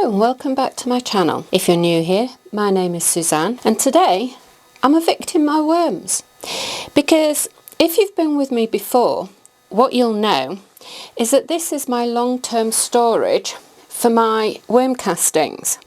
Hello and welcome back to my channel. If you're new here, my name is Suzanne and today I'm evicting my worms. Because if you've been with me before, what you'll know is that this is my long-term storage for my worm castings.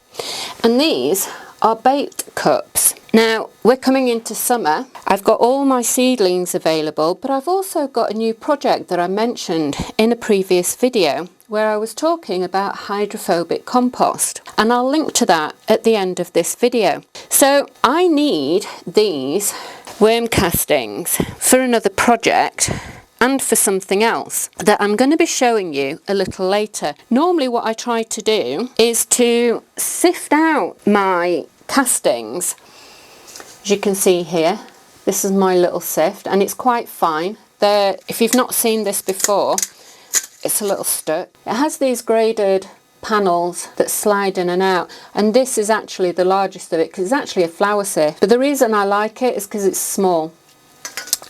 And these are bait cups. Now we're coming into summer. I've got all my seedlings available, but I've also got a new project that I mentioned in a previous video where I was talking about hydrophobic compost, and I'll link to that at the end of this video. So I need these worm castings for another project and for something else that I'm going to be showing you a little later. Normally what I try to do is to sift out my castings. As you can see here, this is my little sift and it's quite fine. If you've not seen this before, it's a little stuck. It has these graded panels that slide in and out, and this is actually the largest of it because it's actually a flower sift. But the reason I like it is because it's small.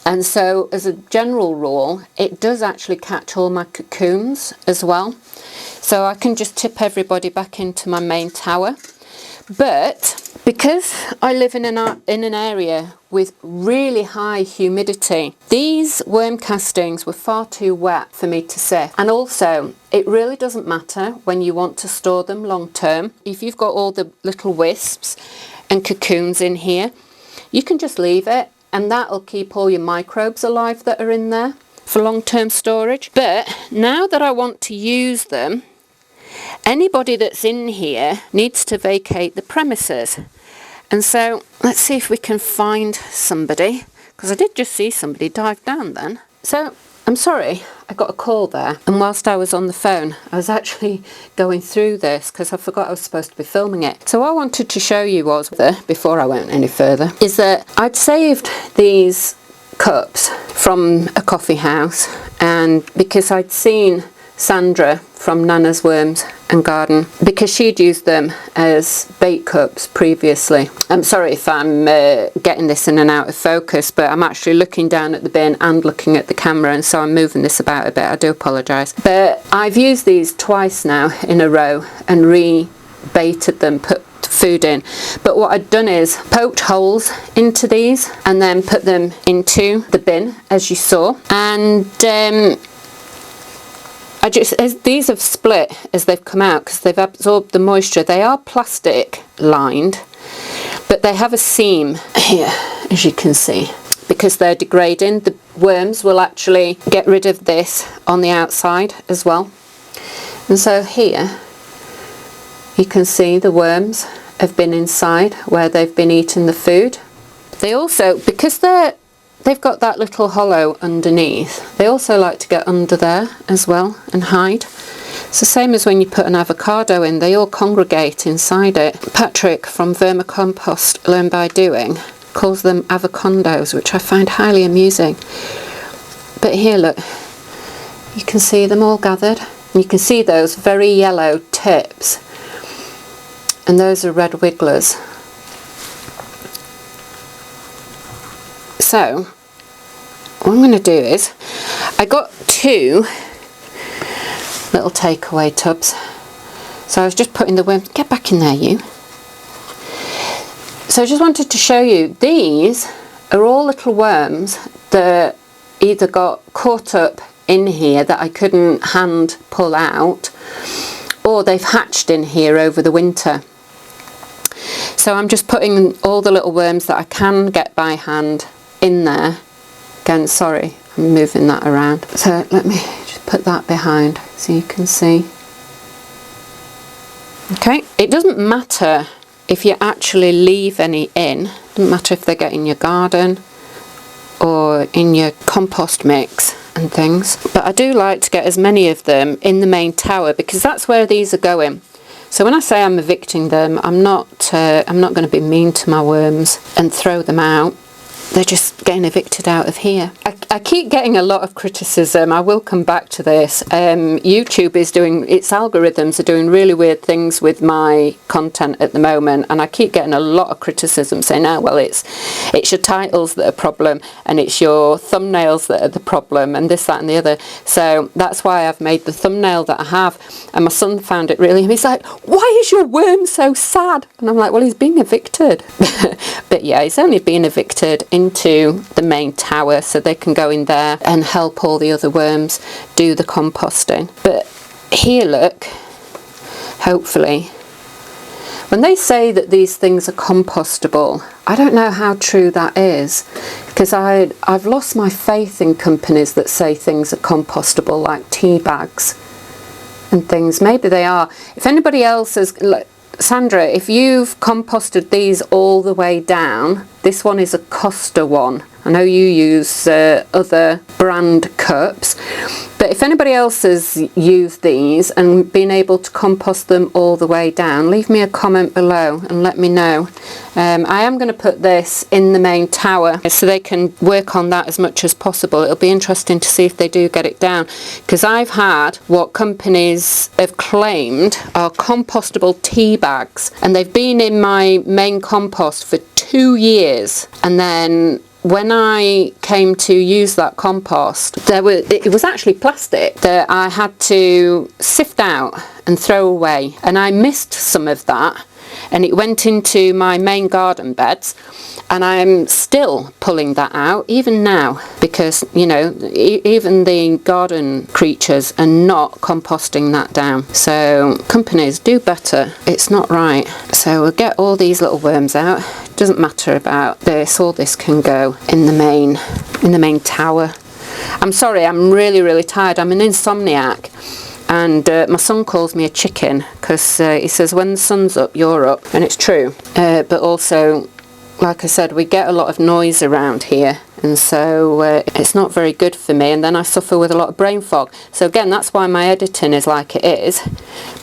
And so as a general rule, it does actually catch all my cocoons as well. So I can just tip everybody back into my main tower. But because I live in an area with really high humidity, these worm castings were far too wet for me to sift. And also, it really doesn't matter when you want to store them long term. If you've got all the little wisps and cocoons in here, you can just leave it and that'll keep all your microbes alive that are in there for long-term storage. But now that I want to use them, anybody that's in here needs to vacate the premises. And so let's see if we can find somebody, because I did just see somebody dive down then. So I'm sorry, I got a call there, and whilst I was on the phone I was actually going through this because I forgot I was supposed to be filming it. So what I wanted to show you was, before I went any further, is that I'd saved these cups from a coffee house, and because I'd seen Sandra from Nana's Worms and Garden, because she'd used them as bait cups previously. I'm sorry if I'm getting this in and out of focus, but I'm actually looking down at the bin and looking at the camera, and so I'm moving this about a bit. I do apologise. But I've used these twice now in a row and re-baited them, put food in. But what I'd done is poked holes into these and then put them into the bin, as you saw. And these have split as they've come out because they've absorbed the moisture. They are plastic lined, but they have a seam here, as you can see, because they're degrading. The worms will actually get rid of this on the outside as well. And so here you can see the worms have been inside where they've been eating the food. They also, because they've got that little hollow underneath, they also like to get under there as well and hide. It's the same as when you put an avocado in, they all congregate inside it. Patrick from Vermicompost Learn by Doing calls them avocondos, which I find highly amusing. But here, look, you can see them all gathered, and you can see those very yellow tips, and those are red wigglers. So what I'm going to do is, I got two little takeaway tubs, so I was just putting the worms, get back in there you. So I just wanted to show you, these are all little worms that either got caught up in here that I couldn't hand pull out, or they've hatched in here over the winter. So I'm just putting all the little worms that I can get by hand in there. Again, sorry, I'm moving that around. So let me just put that behind so you can see. Okay, it doesn't matter if you actually leave any in. It doesn't matter if they get in your garden or in your compost mix and things. But I do like to get as many of them in the main tower because that's where these are going. So when I say I'm evicting them, I'm not going to be mean to my worms and throw them out. they're just getting evicted out of here. I keep getting a lot of criticism. I will come back to this. YouTube is doing, its algorithms are doing really weird things with my content at the moment, and I keep getting a lot of criticism saying, oh well, it's your titles that are a problem, and it's your thumbnails that are the problem, and this, that and the other. So that's why I've made the thumbnail that I have, and my son found it really, he's like, why is your worm so sad? And I'm like, well, he's being evicted. But yeah, he's only been evicted into the main tower, so they can go in there and help all the other worms do the composting. But here, look, hopefully, when they say that these things are compostable, I don't know how true that is, because I've lost my faith in companies that say things are compostable, like tea bags and things. Maybe they are. If anybody else has, like, Sandra, if you've composted these all the way down, this one is a Costa one. I know you use other brand cups, but if anybody else has used these and been able to compost them all the way down, leave me a comment below and let me know. I am going to put this in the main tower so they can work on that as much as possible. It'll be interesting to see if they do get it down, because I've had what companies have claimed are compostable tea bags, and they've been in my main compost for 2 years, and then when I came to use that compost, it was actually plastic that I had to sift out and throw away, and I missed some of that, and it went into my main garden beds, and I'm still pulling that out even now, because, you know, even the garden creatures are not composting that down. So companies, do better. It's not right. So we'll get all these little worms out. Doesn't matter about this. All this can go in the main tower. I'm sorry, I'm really tired. I'm an insomniac. And my son calls me a chicken, because he says when the sun's up, you're up. And it's true. But also, like I said, we get a lot of noise around here, and so it's not very good for me, and then I suffer with a lot of brain fog. So again, that's why my editing is like it is,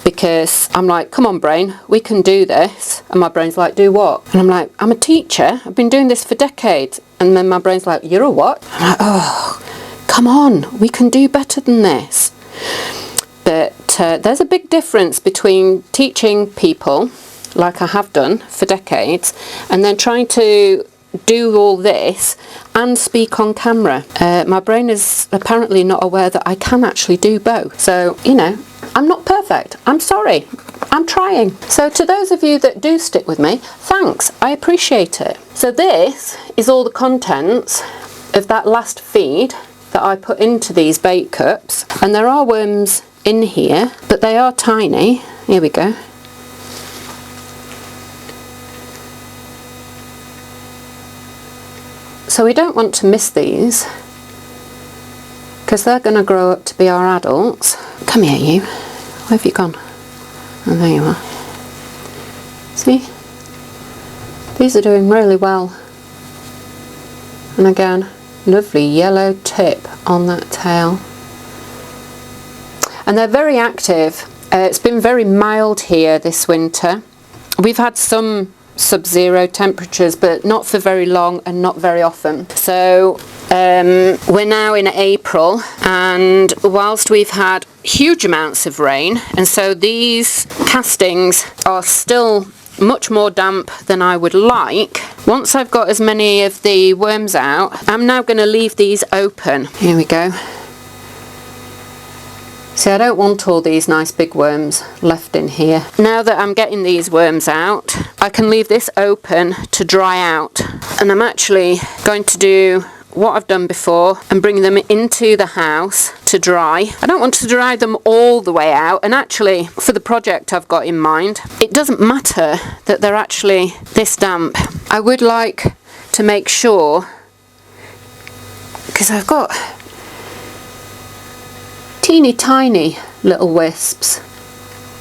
because I'm like, come on brain, we can do this, and my brain's like, do what? And I'm like, I'm a teacher, I've been doing this for decades, and then my brain's like, you're a what? I'm like, oh, come on, we can do better than this. But there's a big difference between teaching people, like I have done for decades, and then trying to do all this and speak on camera. My brain is apparently not aware that I can actually do both. So, you know, I'm not perfect. I'm sorry. I'm trying. So to those of you that do stick with me, thanks. I appreciate it. So this is all the contents of that last feed that I put into these bait cups. And there are worms in here, but they are tiny. Here we go. So we don't want to miss these, because they're going to grow up to be our adults. Come here, you. Where have you gone? Oh, there you are. See? These are doing really well. And again, lovely yellow tip on that tail. And they're very active. It's been very mild here this winter. We've had some sub-zero temperatures, but not for very long and not very often. So we're now in April, and whilst we've had huge amounts of rain, and so these castings are still much more damp than I would like. Once I've got as many of the worms out, I'm now going to leave these open. Here we go. See, I don't want all these nice big worms left in here. Now that I'm getting these worms out, I can leave this open to dry out. And I'm actually going to do what I've done before and bring them into the house to dry. I don't want to dry them all the way out, and actually for the project I've got in mind, it doesn't matter that they're actually this damp. I would like to make sure, because I've got teeny tiny little wisps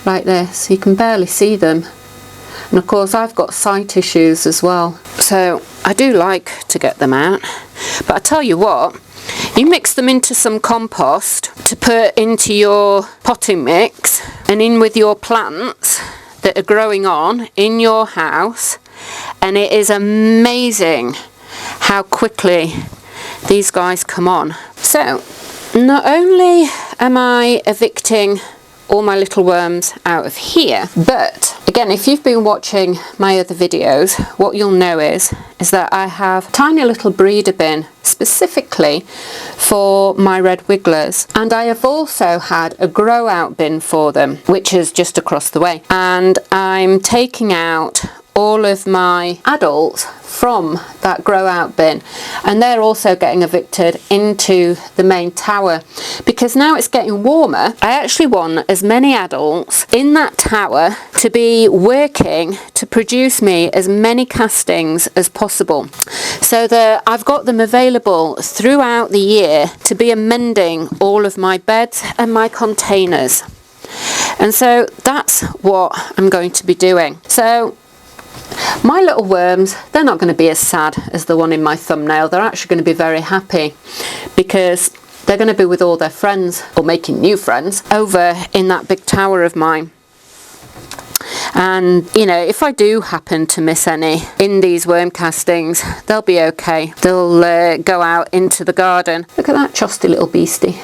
like this, you can barely see them, and of course I've got sight issues as well, so I do like to get them out. But I tell you what, you mix them into some compost to put into your potting mix and in with your plants that are growing on in your house, and it is amazing how quickly these guys come on. So not only am I evicting all my little worms out of here, but again, if you've been watching my other videos, what you'll know is that I have a tiny little breeder bin specifically for my red wigglers, and I have also had a grow out bin for them, which is just across the way, and I'm taking out all of my adults from that grow out bin, and they're also getting evicted into the main tower, because now it's getting warmer. I actually want as many adults in that tower to be working to produce me as many castings as possible, so that I've got them available throughout the year to be amending all of my beds and my containers. And so that's what I'm going to be doing. So my little worms, they're not going to be as sad as the one in my thumbnail. They're actually going to be very happy, because they're going to be with all their friends, or making new friends, over in that big tower of mine. And you know, if I do happen to miss any in these worm castings, they'll be okay. They'll go out into the garden. Look at that chosty little beastie.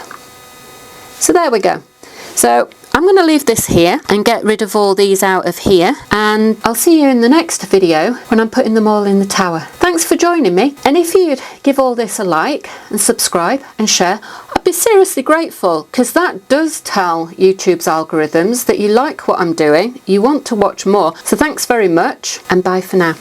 So there we go. So I'm going to leave this here and get rid of all these out of here, and I'll see you in the next video when I'm putting them all in the tower. Thanks for joining me, and if you'd give all this a like and subscribe and share, I'd be seriously grateful, because that does tell YouTube's algorithms that you like what I'm doing, you want to watch more. So thanks very much, and bye for now.